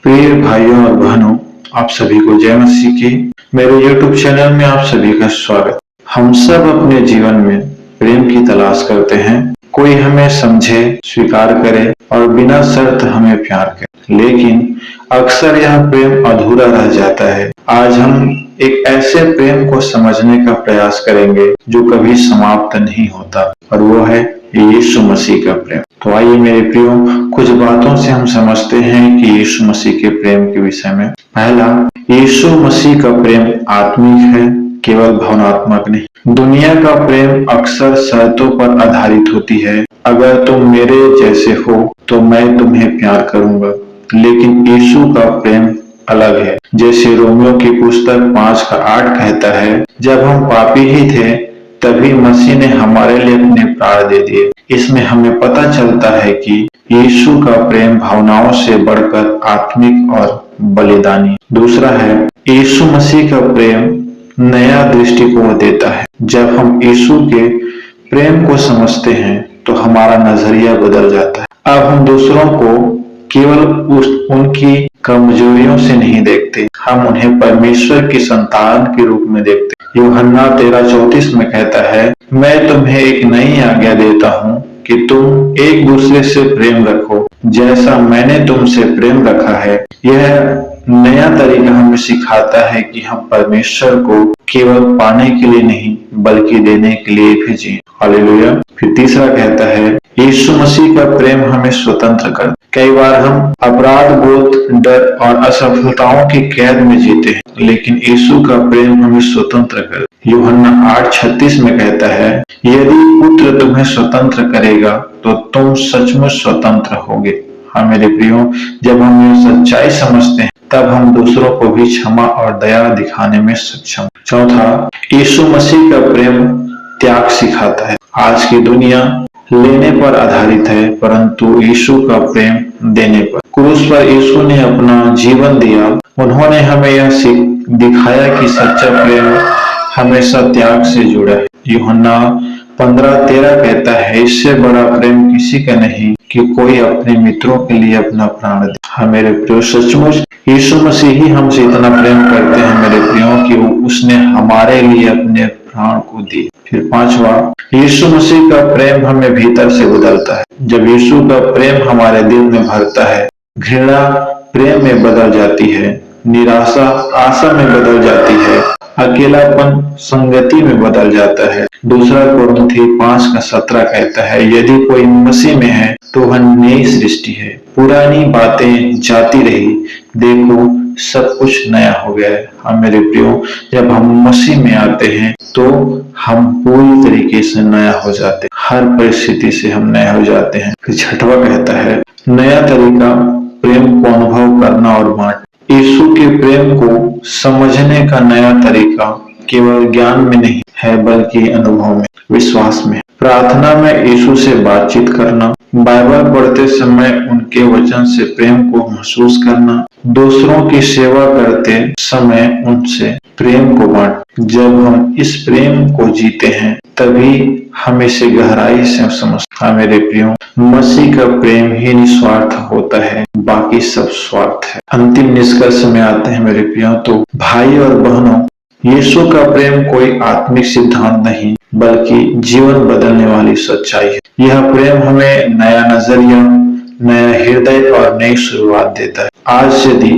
प्रिय भाइयों और बहनों, आप सभी को जय मसीह की मेरे YouTube चैनल में आप सभी का स्वागत। हम सब अपने जीवन में प्रेम की तलाश करते हैं। कोई हमें समझे, स्वीकार करे और बिना शर्त हमें प्यार करे, लेकिन अक्सर यह प्रेम अधूरा रह जाता है। आज हम एक ऐसे प्रेम को समझने का प्रयास करेंगे जो कभी समाप्त नहीं होता, और वो है यीशु मसीह का प्रेम। तो आइए मेरे प्रियो, कुछ बातों से हम समझते हैं कि यीशु मसीह के प्रेम के विषय में। पहला, यीशु मसीह का प्रेम आत्मिक है, केवल भावनात्मक नहीं। दुनिया का प्रेम अक्सर शर्तों पर आधारित होती है। अगर तुम मेरे जैसे हो तो मैं तुम्हें प्यार करूंगा, लेकिन यीशु का प्रेम अलग है। जैसे रोमियो की पुस्तक 5:8 कहता है, जब हम पापी ही थे तभी मसीह ने हमारे लिए अपने प्राण दे दिए। इसमें हमें पता चलता है कि यीशु का प्रेम भावनाओं से बढ़कर आत्मिक और बलिदानी। दूसरा है, यीशु मसीह का प्रेम नया दृष्टिकोण देता है। जब हम यीशु के प्रेम को समझते हैं तो हमारा नजरिया बदल जाता है। अब हम दूसरों को केवल उनकी कमजोरियों से नहीं देखते, हम उन्हें परमेश्वर की संतान के रूप में देखते। यूहन्ना 13:34 में कहता है, मैं तुम्हें एक नई आज्ञा देता हूँ कि तुम एक दूसरे से प्रेम रखो, जैसा मैंने तुमसे प्रेम रखा है। यह नया तरीका हमें सिखाता है कि हम परमेश्वर को केवल पाने के लिए नहीं बल्कि देने के लिए भी जिए। हालेलुया। फिर तीसरा कहता है, यीशु मसीह का प्रेम हमें स्वतंत्र कर। कई बार हम अपराध बोध, डर और असफलताओं की कैद में जीते हैं, लेकिन यीशु का प्रेम हमें स्वतंत्र कर। यूहन्ना 8:36 में कहता है, यदि पुत्र तुम्हें स्वतंत्र करेगा तो तुम सचमुच स्वतंत्र होगे। हाँ मेरे प्रियो, जब हम यह सच्चाई समझते हैं तब हम दूसरों को भी क्षमा और दया दिखाने में सक्षम। चौथा, यीशु मसीह का प्रेम त्याग सिखाता है। आज की दुनिया लेने पर आधारित है, परंतु यीशु का प्रेम देने पर। क्रूस पर यीशु ने अपना जीवन दिया। उन्होंने हमें यह दिखाया कि सच्चा प्रेम हमेशा त्याग से जुड़ा है। यूहन्ना 15:13 कहता है, इससे बड़ा प्रेम किसी का नहीं कि कोई अपने मित्रों के लिए अपना प्राण दे। हाँ मेरे प्रियो, सचमुच यीशु मसीह ही हमसे इतना प्रेम करते हैं मेरे प्रियो कि उसने हमारे लिए अपने प्राण को दिए। फिर पांचवा, यीशु मसीह का प्रेम हमें भीतर से बदलता है। जब यीशु का प्रेम हमारे दिल में भरता है, घृणा प्रेम में बदल जाती है, निराशा आशा में बदल जाती है, अकेलापन संगति में बदल जाता है। दूसरा कुरिन्थी 5:17 कहता है, यदि कोई मसीह में है तो वह नई सृष्टि है, पुरानी बातें जाती रही, देखो सब कुछ नया हो गया है। हाँ मेरे प्रियो, जब हम मसीह में आते हैं तो हम पूरी तरीके से नया हो जाते हैं, हर परिस्थिति से हम नया हो जाते हैं। फिर छठवां कहता है, नया तरीका प्रेम को अनुभव करना और बांटना। यीशु के प्रेम को समझने का नया तरीका केवल ज्ञान में नहीं है बल्कि अनुभव में, विश्वास में। प्रार्थना में यीशु से बातचीत करना, बाइबल पढ़ते समय उनके वचन से प्रेम को महसूस करना, दूसरों की सेवा करते समय उनसे प्रेम को बांट। जब हम इस प्रेम को जीते हैं तभी हम इसे गहराई से समझते हैं। मेरे प्रियो, मसीह का प्रेम ही निस्वार्थ होता है, बाकी सब स्वार्थ है। अंतिम निष्कर्ष में आते हैं मेरे प्रियो, तो भाई और बहनों, यीशु का प्रेम कोई आत्मिक सिद्धांत नहीं बल्कि जीवन बदलने वाली सच्चाई है। यह प्रेम हमें नया नजरिया, नया हृदय और नई शुरुआत देता है। आज यदि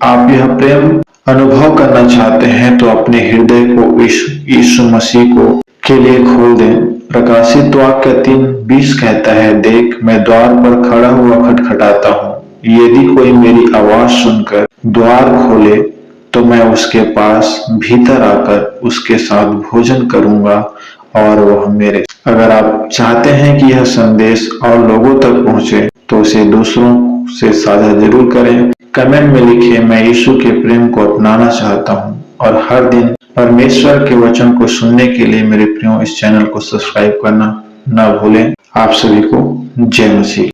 आप यह प्रेम अनुभव करना चाहते हैं तो अपने हृदय को यीशु मसीह को के लिए खोल दें। प्रकाशित वाक्य 3:20 कहता है, देख मैं द्वार पर खड़ा हुआ खटखटाता हूँ, यदि कोई मेरी आवाज सुनकर द्वार खोले तो मैं उसके पास भीतर आकर उसके साथ भोजन करूंगा और वह मेरे। अगर आप चाहते हैं कि यह संदेश और लोगों तक पहुंचे तो उसे दूसरों से साझा जरूर करें। कमेंट में लिखिए, मैं यीशु के प्रेम को अपनाना चाहता हूं। और हर दिन परमेश्वर के वचन को सुनने के लिए मेरे प्रियो इस चैनल को सब्सक्राइब करना न भूलें। आप सभी को जय मसीह।